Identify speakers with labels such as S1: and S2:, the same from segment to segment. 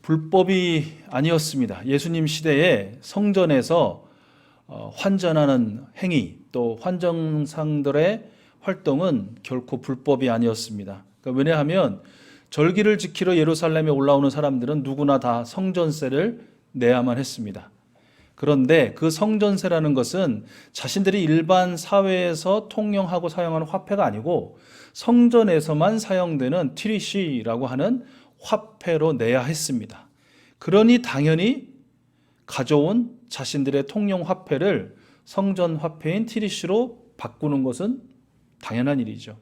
S1: 불법이 아니었습니다. 예수님 시대에 성전에서 환전하는 행위 또 환정상들의 활동은 결코 불법이 아니었습니다. 그러니까 왜냐하면 절기를 지키러 예루살렘에 올라오는 사람들은 누구나 다 성전세를 내야만 했습니다. 그런데 그 성전세라는 것은 자신들이 일반 사회에서 통용하고 사용하는 화폐가 아니고 성전에서만 사용되는 티리시라고 하는 화폐로 내야 했습니다. 그러니 당연히 가져온 자신들의 통용 화폐를 성전 화폐인 티리시로 바꾸는 것은 당연한 일이죠.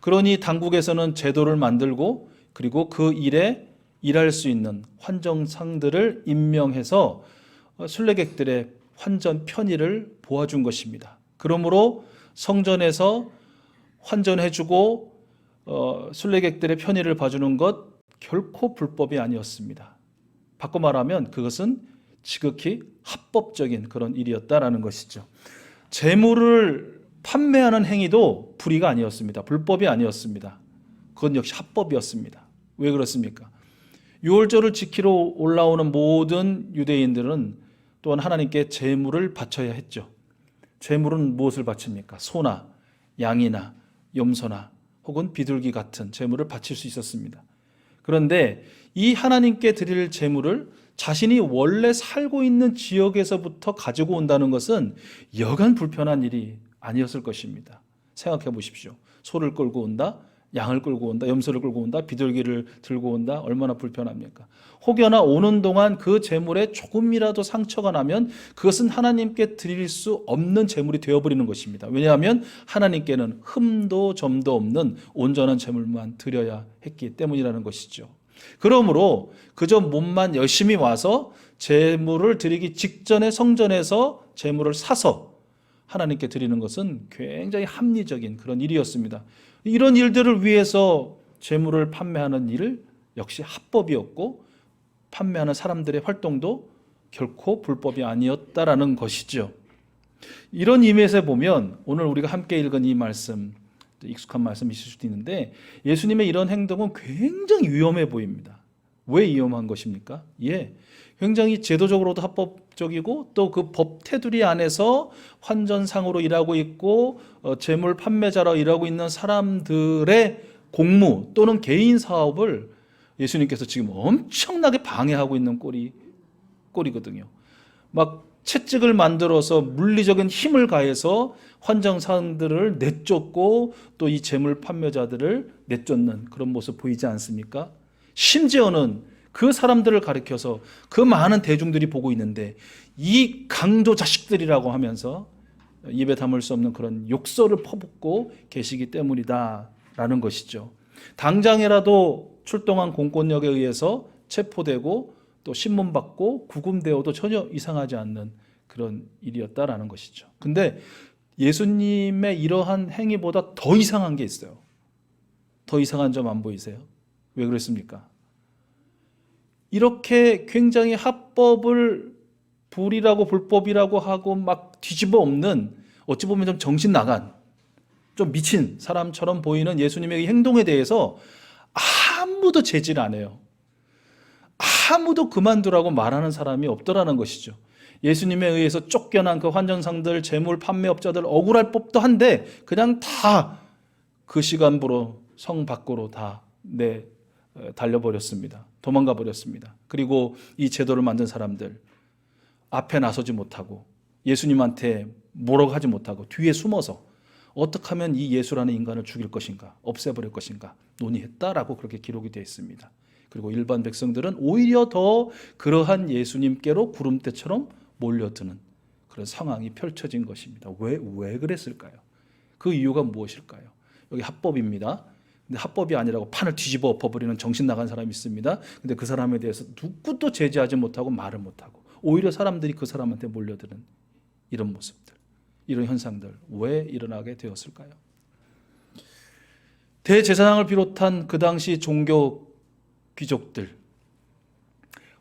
S1: 그러니 당국에서는 제도를 만들고 그리고 그 일에 일할 수 있는 환정상들을 임명해서 순례객들의 환전 편의를 보아준 것입니다. 그러므로 성전에서 환전해주고 순례객들의 편의를 봐주는 것 결코 불법이 아니었습니다. 바꿔 말하면 그것은 지극히 합법적인 그런 일이었다라는 것이죠. 재물을 판매하는 행위도 불의가 아니었습니다. 불법이 아니었습니다. 그건 역시 합법이었습니다. 왜 그렇습니까? 유월절을 지키러 올라오는 모든 유대인들은 또한 하나님께 제물을 바쳐야 했죠. 제물은 무엇을 바칩니까? 소나 양이나 염소나 혹은 비둘기 같은 제물을 바칠 수 있었습니다. 그런데 이 하나님께 드릴 제물을 자신이 원래 살고 있는 지역에서부터 가지고 온다는 것은 여간 불편한 일이 아니었을 것입니다. 생각해 보십시오. 소를 끌고 온다, 양을 끌고 온다, 염소를 끌고 온다, 비둘기를 들고 온다. 얼마나 불편합니까? 혹여나 오는 동안 그 제물에 조금이라도 상처가 나면 그것은 하나님께 드릴 수 없는 제물이 되어버리는 것입니다. 왜냐하면 하나님께는 흠도 점도 없는 온전한 제물만 드려야 했기 때문이라는 것이죠. 그러므로 그저 몸만 열심히 와서 제물을 드리기 직전에 성전에서 제물을 사서 하나님께 드리는 것은 굉장히 합리적인 그런 일이었습니다. 이런 일들을 위해서 제물을 판매하는 일 역시 합법이었고 판매하는 사람들의 활동도 결코 불법이 아니었다라는 것이죠. 이런 의미에서 보면 오늘 우리가 함께 읽은 이 말씀, 익숙한 말씀이실 수도 있는데 예수님의 이런 행동은 굉장히 위험해 보입니다. 왜 위험한 것입니까? 굉장히 제도적으로도 합법적이고 또 그 법 테두리 안에서 환전상으로 일하고 있고 재물 판매자로 일하고 있는 사람들의 공무 또는 개인 사업을 예수님께서 지금 엄청나게 방해하고 있는 꼴이거든요. 막 채찍을 만들어서 물리적인 힘을 가해서 환정상들을 내쫓고 또 이 재물 판매자들을 내쫓는 그런 모습 보이지 않습니까? 심지어는 그 사람들을 가리켜서 그 많은 대중들이 보고 있는데 이 강도 자식들이라고 하면서 입에 담을 수 없는 그런 욕설을 퍼붓고 계시기 때문이다라는 것이죠. 당장이라도 출동한 공권력에 의해서 체포되고 또 신문받고 구금되어도 전혀 이상하지 않는 그런 일이었다라는 것이죠. 근데 예수님의 이러한 행위보다 더 이상한 게 있어요. 더 이상한 점 안 보이세요? 왜 그랬습니까? 이렇게 굉장히 합법을 불이라고 불법이라고 하고 막 뒤집어 엎는 어찌 보면 좀 정신 나간 좀 미친 사람처럼 보이는 예수님의 행동에 대해서 아무도 제지를 안 해요. 아무도 그만두라고 말하는 사람이 없더라는 것이죠. 예수님에 의해서 쫓겨난 그 환전상들, 재물 판매업자들 억울할 법도 한데 그냥 다 그 시간부로 성 밖으로 다 달려버렸습니다. 도망가 버렸습니다. 그리고 이 제도를 만든 사람들 앞에 나서지 못하고 예수님한테 뭐라고 하지 못하고 뒤에 숨어서 어떻게 하면 이 예수라는 인간을 죽일 것인가, 없애버릴 것인가 논의했다라고 그렇게 기록이 되어 있습니다. 그리고 일반 백성들은 오히려 더 그러한 예수님께로 구름대처럼 몰려드는 그런 상황이 펼쳐진 것입니다. 왜 그랬을까요? 그 이유가 무엇일까요? 여기 합법입니다. 근데 합법이 아니라고 판을 뒤집어 엎어버리는 정신 나간 사람이 있습니다. 근데 그 사람에 대해서 누구도 제지하지 못하고 말을 못하고 오히려 사람들이 그 사람한테 몰려드는 이런 모습들, 이런 현상들 왜 일어나게 되었을까요? 대제사장을 비롯한 그 당시 종교 귀족들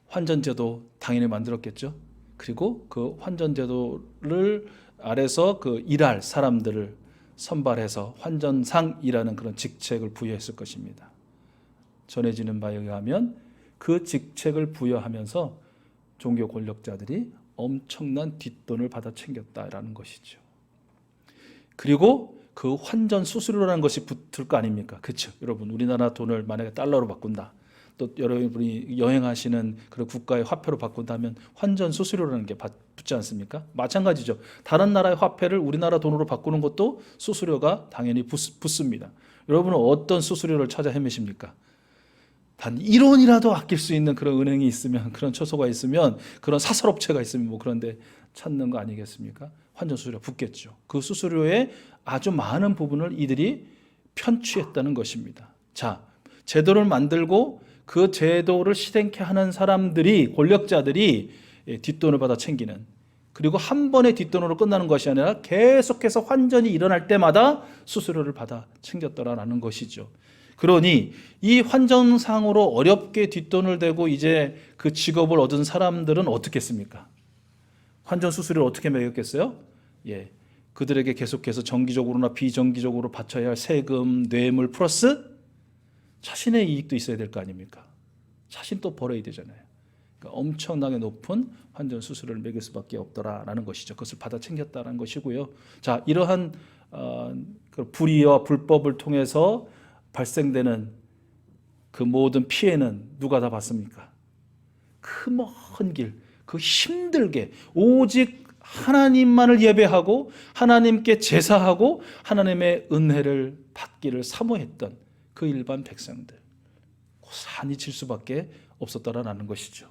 S1: 환전제도 당연히 만들었겠죠. 그리고 그 환전제도를 아래서 그 일할 사람들을 선발해서 환전상이라는 그런 직책을 부여했을 것입니다. 전해지는 바에 의하면 그 직책을 부여하면서 종교 권력자들이 엄청난 뒷돈을 받아 챙겼다라는 것이죠. 그리고 그 환전 수수료라는 것이 붙을 거 아닙니까? 그렇죠. 여러분, 우리나라 돈을 만약에 달러로 바꾼다. 또 여러분이 여행하시는 그런 국가의 화폐로 바꾼다면 환전 수수료라는 게 붙지 않습니까? 마찬가지죠. 다른 나라의 화폐를 우리나라 돈으로 바꾸는 것도 수수료가 당연히 붙습니다. 여러분은 어떤 수수료를 찾아 헤매십니까? 단 1원이라도 아낄 수 있는 그런 은행이 있으면, 그런 처소가 있으면, 그런 사설업체가 있으면 뭐 그런데 찾는 거 아니겠습니까? 환전 수수료 붙겠죠. 그 수수료의 아주 많은 부분을 이들이 편취했다는 것입니다. 자, 제도를 만들고 그 제도를 실행케 하는 사람들이, 권력자들이 뒷돈을 받아 챙기는, 그리고 한 번의 뒷돈으로 끝나는 것이 아니라 계속해서 환전이 일어날 때마다 수수료를 받아 챙겼더라라는 것이죠. 그러니 이 환전상으로 어렵게 뒷돈을 대고 이제 그 직업을 얻은 사람들은 어떻게 했습니까? 환전 수수료를 어떻게 매겼겠어요? 예, 그들에게 계속해서 정기적으로나 비정기적으로 바쳐야 할 세금, 뇌물 플러스 자신의 이익도 있어야 될 거 아닙니까? 자신 또 벌어야 되잖아요. 그러니까 엄청나게 높은 환전 수수료를 매길 수밖에 없더라라는 것이죠. 그것을 받아 챙겼다는 것이고요. 자, 이러한 그 불의와 불법을 통해서 발생되는 그 모든 피해는 누가 다 받습니까? 그 먼 길, 그 힘들게 오직 하나님만을 예배하고 하나님께 제사하고 하나님의 은혜를 받기를 사모했던 그 일반 백성들, 고스란히 질 수밖에 없었다라는 것이죠.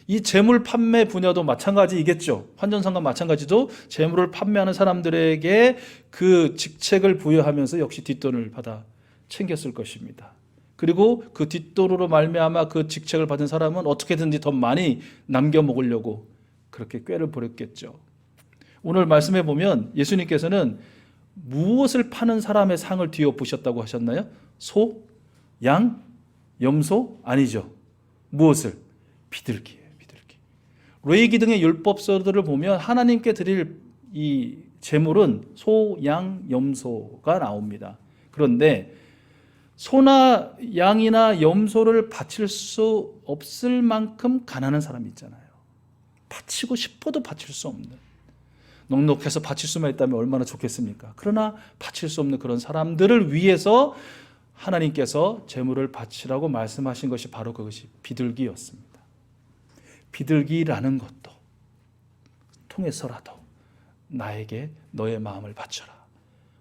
S1: 이 재물 판매 분야도 마찬가지이겠죠. 환전상과 마찬가지도 재물을 판매하는 사람들에게 그 직책을 부여하면서 역시 뒷돈을 받아 챙겼을 것입니다. 그리고 그 뒷돈으로 말미암아 그 직책을 받은 사람은 어떻게든지 더 많이 남겨 먹으려고 그렇게 꾀를 부렸겠죠. 오늘 말씀해 보면 예수님께서는 무엇을 파는 사람의 상을 뒤엎 보셨다고 하셨나요? 소, 양, 염소? 아니죠. 무엇을? 비둘기예요. 비둘기. 레위기 등의 율법서들을 보면 하나님께 드릴 이 제물은 소, 양, 염소가 나옵니다. 그런데 소나 양이나 염소를 바칠 수 없을 만큼 가난한 사람이 있잖아요. 바치고 싶어도 바칠 수 없는, 넉넉해서 바칠 수만 있다면 얼마나 좋겠습니까? 그러나 바칠 수 없는 그런 사람들을 위해서 하나님께서 제물을 바치라고 말씀하신 것이 바로 그것이 비둘기였습니다. 비둘기라는 것도 통해서라도 나에게 너의 마음을 바쳐라.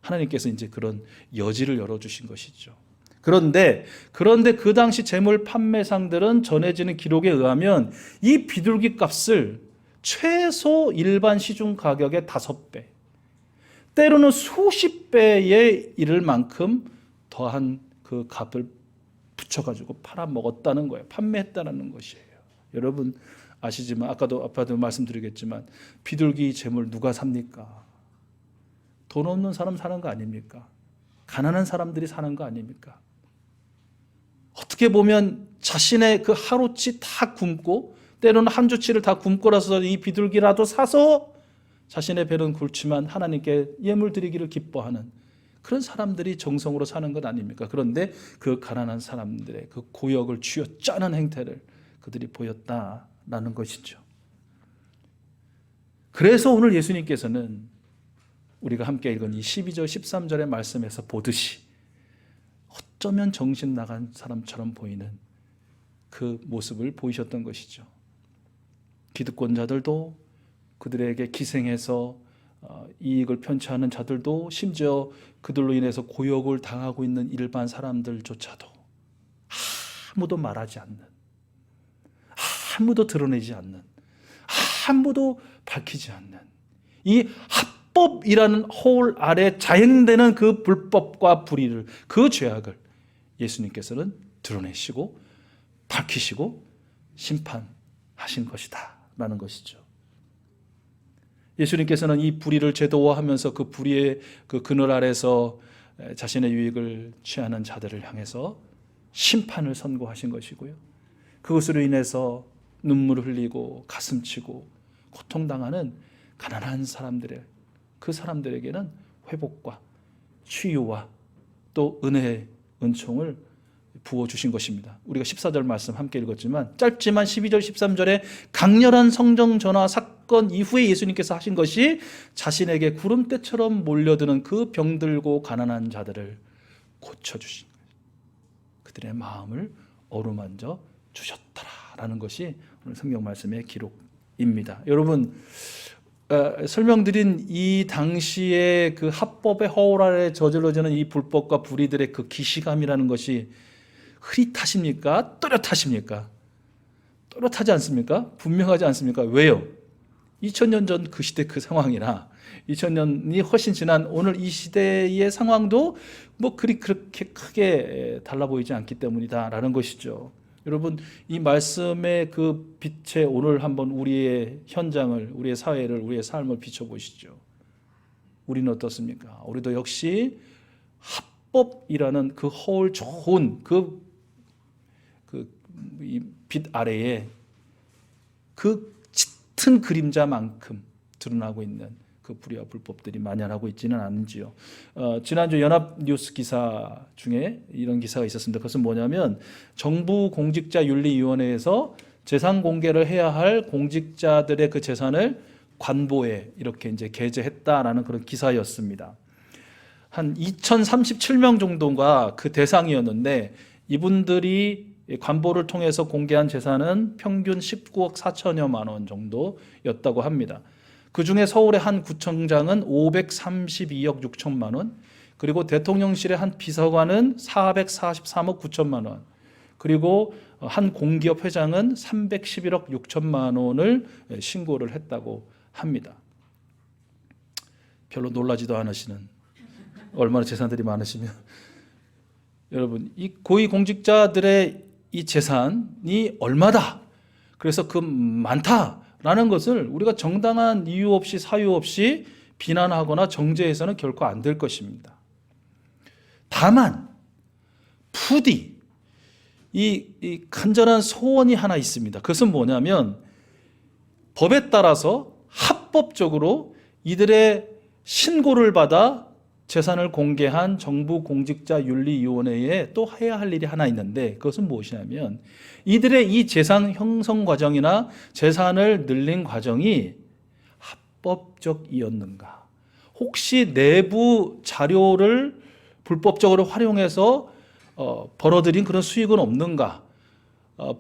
S1: 하나님께서 이제 그런 여지를 열어주신 것이죠. 그런데 그 당시 재물 판매상들은 전해지는 기록에 의하면 이 비둘기 값을 최소 일반 시중 가격의 5배, 때로는 수십 배에 이를 만큼 더한 그 값을 붙여가지고 팔아먹었다는 거예요. 판매했다는 것이에요. 여러분 아시지만 아까도 말씀드리겠지만 비둘기 재물 누가 삽니까? 돈 없는 사람 사는 거 아닙니까? 가난한 사람들이 사는 거 아닙니까? 어떻게 보면 자신의 그 하루치 다 굶고 때로는 한 주치를 다 굶고라서 이 비둘기라도 사서 자신의 배는 굵지만 하나님께 예물 드리기를 기뻐하는 그런 사람들이 정성으로 사는 것 아닙니까? 그런데 그 가난한 사람들의 그 고역을 쥐어짜는 행태를 그들이 보였다라는 것이죠. 그래서 오늘 예수님께서는 우리가 함께 읽은 이 12절 13절의 말씀에서 보듯이 어쩌면 정신 나간 사람처럼 보이는 그 모습을 보이셨던 것이죠. 기득권자들도 그들에게 기생해서 이익을 편취하는 자들도 심지어 그들로 인해서 고역을 당하고 있는 일반 사람들조차도 아무도 말하지 않는, 아무도 드러내지 않는, 아무도 밝히지 않는 이 합법이라는 허울 아래 자행되는 그 불법과 불의를, 그 죄악을 예수님께서는 드러내시고 밝히시고 심판하신 것이다 라는 것이죠. 예수님께서는 이 불의를 제도화하면서 그 불의의 그 그늘 아래서 자신의 유익을 취하는 자들을 향해서 심판을 선고하신 것이고요. 그것으로 인해서 눈물을 흘리고 가슴치고 고통당하는 가난한 사람들의 그 사람들에게는 회복과 치유와 또 은혜의 은총을 부어주신 것입니다. 우리가 14절 말씀 함께 읽었지만 짧지만 12절 13절에 강렬한 성령 전화 사건 이후에 예수님께서 하신 것이 자신에게 구름대처럼 몰려드는 그 병들고 가난한 자들을 고쳐주신 거예요. 그들의 마음을 어루만져 주셨더라라는 것이 오늘 성경 말씀의 기록입니다. 여러분, 설명드린 이 당시의 그 합법의 허울 아래 저질러지는 이 불법과 불의들의 그 기시감이라는 것이 흐릿하십니까? 또렷하십니까? 또렷하지 않습니까? 분명하지 않습니까? 왜요? 2000년 전 그 시대 그 상황이나 2000년이 훨씬 지난 오늘 이 시대의 상황도 뭐 그렇게 크게 달라 보이지 않기 때문이다라는 것이죠. 여러분, 이 말씀의 그 빛에 오늘 한번 우리의 현장을, 우리의 사회를, 우리의 삶을 비춰보시죠. 우리는 어떻습니까? 우리도 역시 합법이라는 그 허울 좋은 빛 아래에 그 짙은 그림자만큼 드러나고 있는 그 불의와 불법들이 만연하고 있지는 않은지요. 지난주 연합뉴스 기사 중에 이런 기사가 있었습니다. 그것은 뭐냐면 정부 공직자윤리위원회에서 재산 공개를 해야 할 공직자들의 그 재산을 관보에 이렇게 이제 게재했다라는 그런 기사였습니다. 한 2037명 정도가 그 대상이었는데 이분들이 관보를 통해서 공개한 재산은 평균 19억 4천여만 원 정도였다고 합니다. 그중에 서울의 한 구청장은 532억 6천만 원, 그리고 대통령실의 한 비서관은 443억 9천만 원, 그리고 한 공기업 회장은 311억 6천만 원을 신고를 했다고 합니다. 별로 놀라지도 않으시는, 얼마나 재산들이 많으시면 여러분, 이 고위공직자들의 이 재산이 얼마다, 그래서 그 많다라는 것을 우리가 정당한 이유 없이 사유 없이 비난하거나 정죄해서는 결코 안 될 것입니다. 다만 부디 이 간절한 소원이 하나 있습니다. 그것은 뭐냐면 법에 따라서 합법적으로 이들의 신고를 받아 재산을 공개한 정부공직자윤리위원회에 또 해야 할 일이 하나 있는데, 그것은 무엇이냐면 이들의 이 재산 형성 과정이나 재산을 늘린 과정이 합법적이었는가, 혹시 내부 자료를 불법적으로 활용해서 벌어들인 그런 수익은 없는가,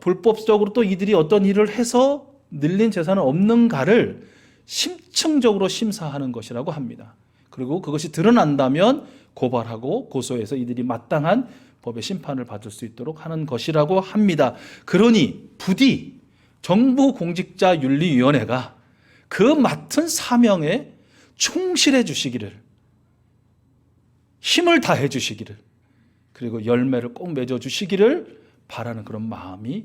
S1: 불법적으로 또 이들이 어떤 일을 해서 늘린 재산은 없는가를 심층적으로 심사하는 것이라고 합니다. 그리고 그것이 드러난다면 고발하고 고소해서 이들이 마땅한 법의 심판을 받을 수 있도록 하는 것이라고 합니다. 그러니 부디 정부공직자윤리위원회가 그 맡은 사명에 충실해 주시기를, 힘을 다해 주시기를, 그리고 열매를 꼭 맺어 주시기를 바라는 그런 마음이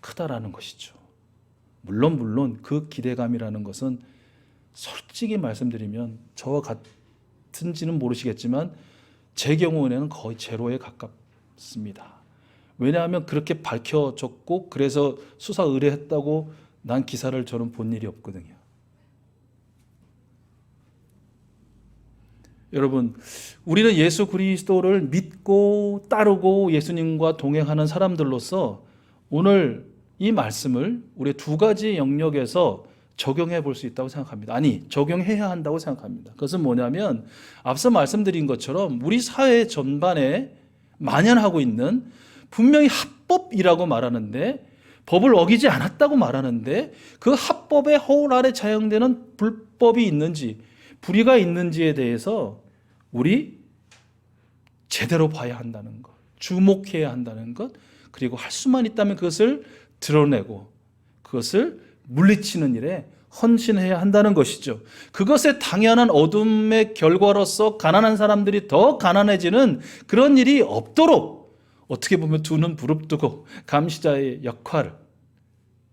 S1: 크다라는 것이죠. 물론 그 기대감이라는 것은 솔직히 말씀드리면 저와 같은지는 모르시겠지만 제 경우에는 거의 제로에 가깝습니다. 왜냐하면 그렇게 밝혀졌고 그래서 수사 의뢰했다고 난 기사를 저는 본 일이 없거든요. 여러분, 우리는 예수 그리스도를 믿고 따르고 예수님과 동행하는 사람들로서 오늘 이 말씀을 우리 두 가지 영역에서 적용해 볼 수 있다고 생각합니다. 아니, 적용해야 한다고 생각합니다. 그것은 뭐냐면 앞서 말씀드린 것처럼 우리 사회 전반에 만연하고 있는, 분명히 합법이라고 말하는데 법을 어기지 않았다고 말하는데 그 합법의 허울 아래 자영되는 불법이 있는지 불의가 있는지에 대해서 우리 제대로 봐야 한다는 것, 주목해야 한다는 것, 그리고 할 수만 있다면 그것을 드러내고 그것을 물리치는 일에 헌신해야 한다는 것이죠. 그것의 당연한 어둠의 결과로서 가난한 사람들이 더 가난해지는 그런 일이 없도록 어떻게 보면 두 눈 부릅뜨고 감시자의 역할을,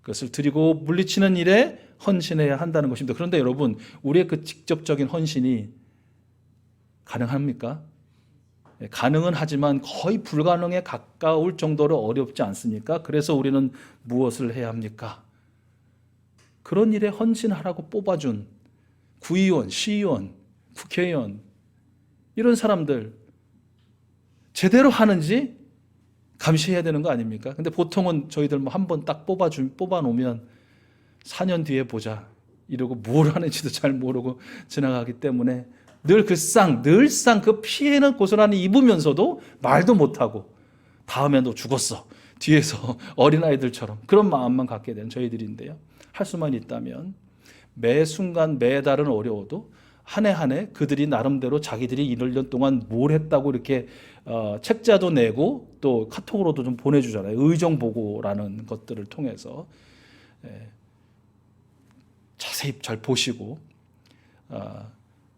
S1: 그것을 드리고 물리치는 일에 헌신해야 한다는 것입니다. 그런데 여러분, 우리의 그 직접적인 헌신이 가능합니까? 가능은 하지만 거의 불가능에 가까울 정도로 어렵지 않습니까? 그래서 우리는 무엇을 해야 합니까? 그런 일에 헌신하라고 뽑아준 구의원, 시의원, 국회의원, 이런 사람들 제대로 하는지 감시해야 되는 거 아닙니까? 근데 보통은 저희들 뭐 한 번 딱 뽑아 놓으면 4년 뒤에 보자 이러고 뭘 하는지도 잘 모르고 지나가기 때문에 늘상 그 피해는 고스란히 입으면서도 말도 못하고 다음에 너 죽었어 뒤에서 어린아이들처럼 그런 마음만 갖게 되는 저희들인데요. 할 수만 있다면 매 순간 매 달은 어려워도 한 해 한 해 그들이 나름대로 자기들이 1년 동안 뭘 했다고 이렇게 책자도 내고 또 카톡으로도 좀 보내주잖아요. 의정보고라는 것들을 통해서 자세히 잘 보시고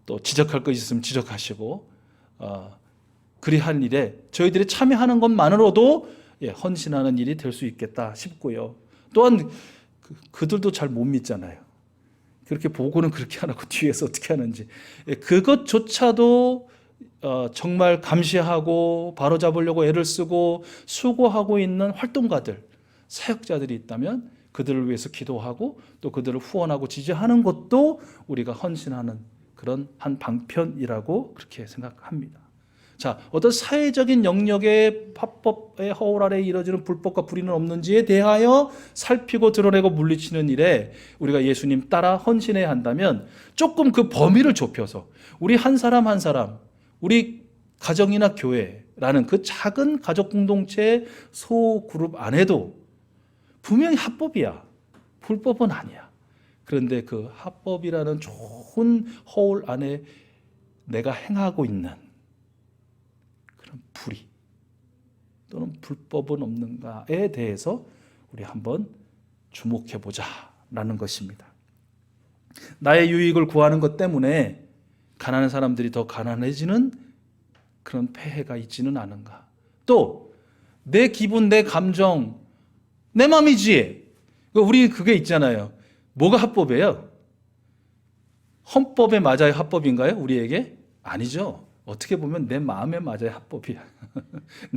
S1: 또 지적할 것 있으면 지적하시고 그리한 일에 저희들이 참여하는 것만으로도 헌신하는 일이 될 수 있겠다 싶고요. 또한 그들도 잘 못 믿잖아요. 그렇게 보고는 그렇게 안 하고 뒤에서 어떻게 하는지 그것조차도 정말 감시하고 바로잡으려고 애를 쓰고 수고하고 있는 활동가들, 사역자들이 있다면 그들을 위해서 기도하고 또 그들을 후원하고 지지하는 것도 우리가 헌신하는 그런 한 방편이라고 그렇게 생각합니다. 자, 어떤 사회적인 영역의 합법의 허울 아래 이루어지는 불법과 불의는 없는지에 대하여 살피고 드러내고 물리치는 일에 우리가 예수님 따라 헌신해야 한다면 조금 그 범위를 좁혀서 우리 한 사람 한 사람, 우리 가정이나 교회라는 그 작은 가족 공동체 소그룹 안에도 분명히 합법이야. 불법은 아니야. 그런데 그 합법이라는 좋은 허울 안에 내가 행하고 있는 그런 불의 또는 불법은 없는가에 대해서 우리 한번 주목해 보자라는 것입니다. 나의 유익을 구하는 것 때문에 가난한 사람들이 더 가난해지는 그런 폐해가 있지는 않은가. 또 내 기분, 내 감정, 내 마음이지. 우리 그게 있잖아요. 뭐가 합법이에요? 헌법에 맞아야 합법인가요? 우리에게? 아니죠. 어떻게 보면 내 마음에 맞아야 합법이야.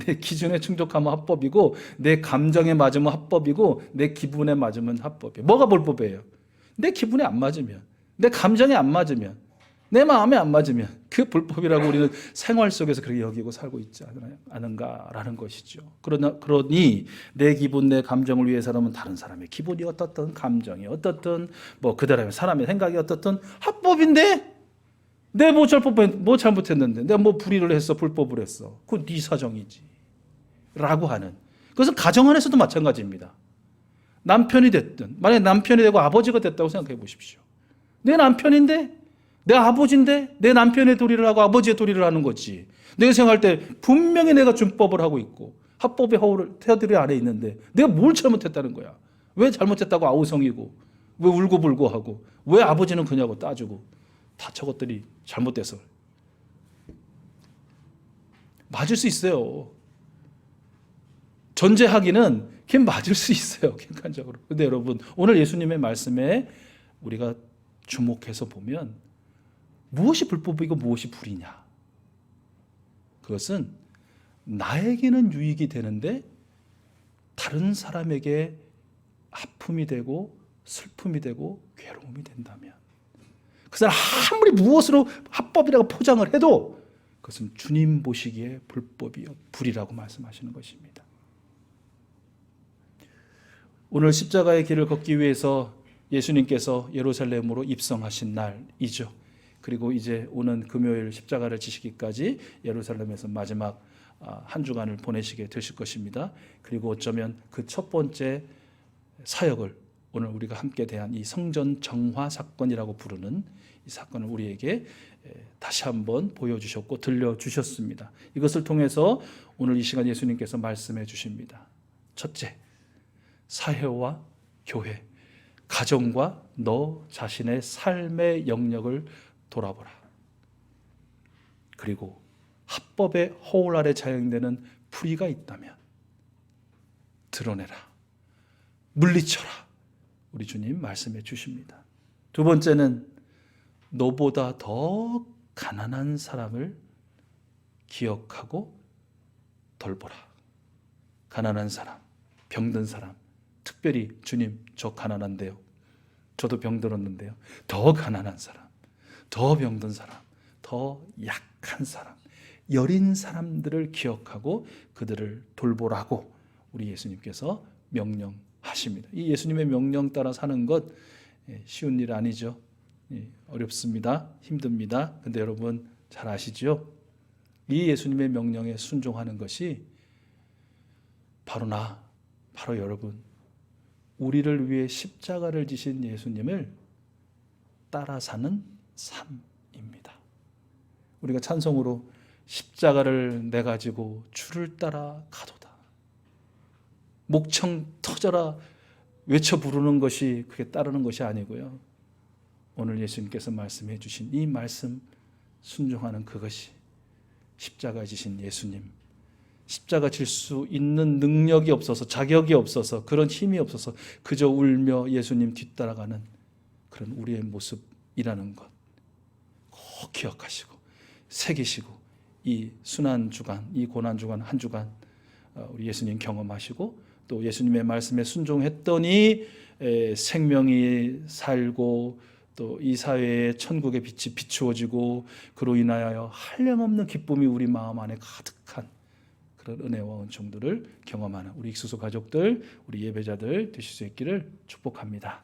S1: 내 기준에 충족하면 합법이고 내 감정에 맞으면 합법이고 내 기분에 맞으면 합법이에요. 뭐가 불법이에요? 내 기분에 안 맞으면, 내 감정에 안 맞으면, 내 마음에 안 맞으면 그 불법이라고 우리는 생활 속에서 그렇게 여기고 살고 있지 않은가라는 것이죠. 그러니 내 기분, 내 감정을 위해서라면 다른 사람의 기분이 어떻든 감정이 어떻든 뭐 그다음에 사람의 생각이 어떻든 합법인데 내가 뭐 잘못했는데 내가 뭐 불의를 했어 불법을 했어 그건 네 사정이지 라고 하는 그것은 가정 안에서도 마찬가지입니다. 남편이 됐든 만약에 남편이 되고 아버지가 됐다고 생각해 보십시오. 내 남편인데 내 아버지인데 내 남편의 도리를 하고 아버지의 도리를 하는 거지. 내가 생각할 때 분명히 내가 준법을 하고 있고 합법의 허울을 테두리 안에 있는데 내가 뭘 잘못했다는 거야. 왜 잘못했다고 아우성이고 왜 울고불고 하고 왜 아버지는 그냐고 따지고 다 저것들이 잘못돼서 맞을 수 있어요. 전제하기는 그게 맞을 수 있어요. 객관적으로. 근데 여러분 오늘 예수님의 말씀에 우리가 주목해서 보면 무엇이 불법이고 무엇이 불이냐? 그것은 나에게는 유익이 되는데 다른 사람에게 아픔이 되고 슬픔이 되고 괴로움이 된다면 그 사람 아무리 무엇으로 합법이라고 포장을 해도 그것은 주님 보시기에 불법이요 불이라고 말씀하시는 것입니다. 오늘 십자가의 길을 걷기 위해서 예수님께서 예루살렘으로 입성하신 날이죠. 그리고 이제 오는 금요일 십자가를 지시기까지 예루살렘에서 마지막 한 주간을 보내시게 되실 것입니다. 그리고 어쩌면 그 첫 번째 사역을 오늘 우리가 함께 대한 이 성전 정화 사건이라고 부르는 이 사건을 우리에게 다시 한번 보여주셨고 들려주셨습니다. 이것을 통해서 오늘 이 시간 예수님께서 말씀해 주십니다. 첫째, 사회와 교회, 가정과 너 자신의 삶의 영역을 돌아보라. 그리고 합법의 허울 아래 자행되는 불의가 있다면 드러내라. 물리쳐라. 우리 주님 말씀해 주십니다. 두 번째는 너보다 더 가난한 사람을 기억하고 돌보라. 가난한 사람, 병든 사람, 특별히 주님 저 가난한데요. 저도 병들었는데요. 더 가난한 사람, 더 병든 사람, 더 약한 사람, 여린 사람들을 기억하고 그들을 돌보라고 우리 예수님께서 명령하십니다. 이 예수님의 명령 따라 사는 것 쉬운 일 아니죠. 어렵습니다. 힘듭니다. 근데 여러분 잘 아시죠? 이 예수님의 명령에 순종하는 것이 바로 바로 여러분, 우리를 위해 십자가를 지신 예수님을 따라 사는 삶입니다. 우리가 찬송으로 십자가를 내 가지고 주를 따라 가도다, 목청 터져라 외쳐 부르는 것이 그게 따르는 것이 아니고요. 오늘 예수님께서 말씀해 주신 이 말씀 순종하는 그것이 십자가 지신 예수님, 십자가 질 수 있는 능력이 없어서, 자격이 없어서, 그런 힘이 없어서 그저 울며 예수님 뒤따라가는 그런 우리의 모습이라는 것 꼭 기억하시고 새기시고, 이 순환 주간, 이 고난 주간 한 주간 우리 예수님 경험하시고, 또 예수님의 말씀에 순종했더니 생명이 살고 또 이 사회에 천국의 빛이 비추어지고 그로 인하여 한량없는 기쁨이 우리 마음 안에 가득한 그런 은혜와 은총들을 경험하는 우리 익수수 가족들, 우리 예배자들 되실 수 있기를 축복합니다.